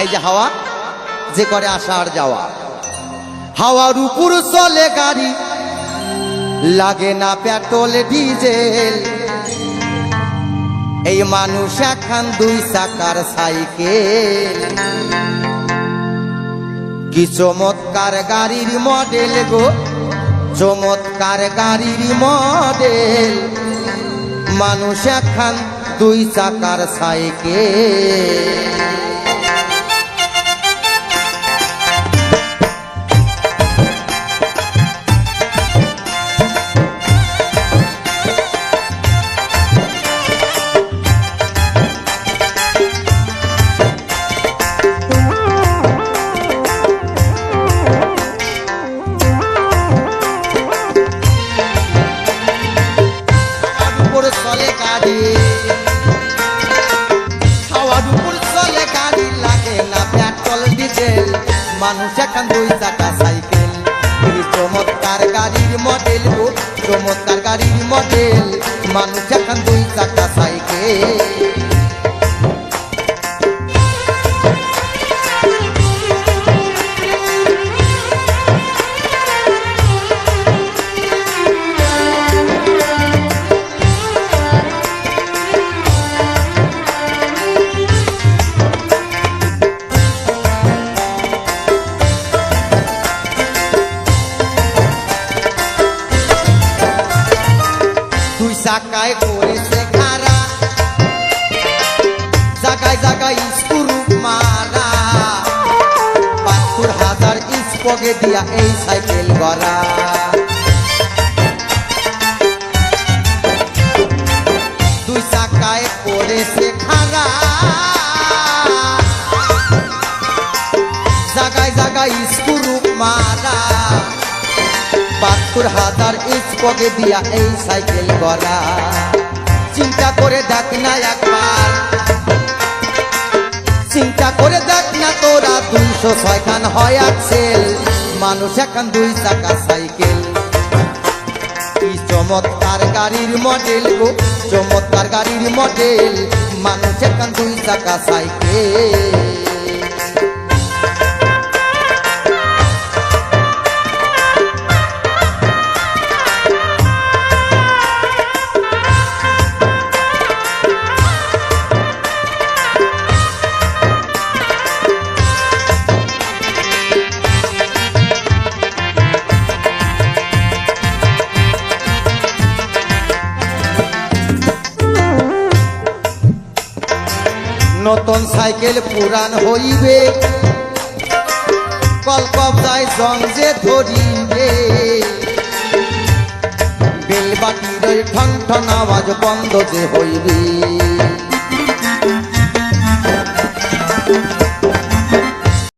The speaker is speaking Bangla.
এই যে হাওয়া যে করে আসা আর যাওয়া, হাওয়ার উপর চলে গাড়ি, লাগে না পেট্রোল ডিজেল। এই মানুষ এখন দুই চাকার সাইকেল। কি চমৎকার গাড়ির মডেল গো, চমৎকার গাড়ির মডেল। মানুষ এখন দুই চাকার সাইকেল। মানুষ এখন দুই চাকা সাইকেল। চমৎকার গাড়ির মডেল গো, চমৎকার গাড়ির মডেল। মানুষ এখন দুই চাকা সাইকেল। চাকায় করেছে খারা, জায়গায় জায়গায় স্ক্রু মারা। ৭২,০০০ স্পকে দিয়া এই সাইকেল গড়া। দুই চাকায় করেছে খারা, জায়গায় জায়গায় স্ক্রু মারা। ৭২,০০০ স্পকে দিয়া এই সাইকেল গড়া। চিন্তা করে দেখ না একবার, চিন্তা করে দেখ না তোরা ২০৬ খান হয় আক্সেল। মানুষ এখন দুই চাকা সাইকেল। কি চমৎকার গাড়ির মডেল গো, চমৎকার গাড়ির মডেল। মানুষ এখন দুই চাকা সাইকেল। নতুন সাইকেল পুরান হইবে, কলকবজায় জং যে ধরিবে। বেলবাটির ঠন ঠন আওয়াজ বন্ধ যে হইবে।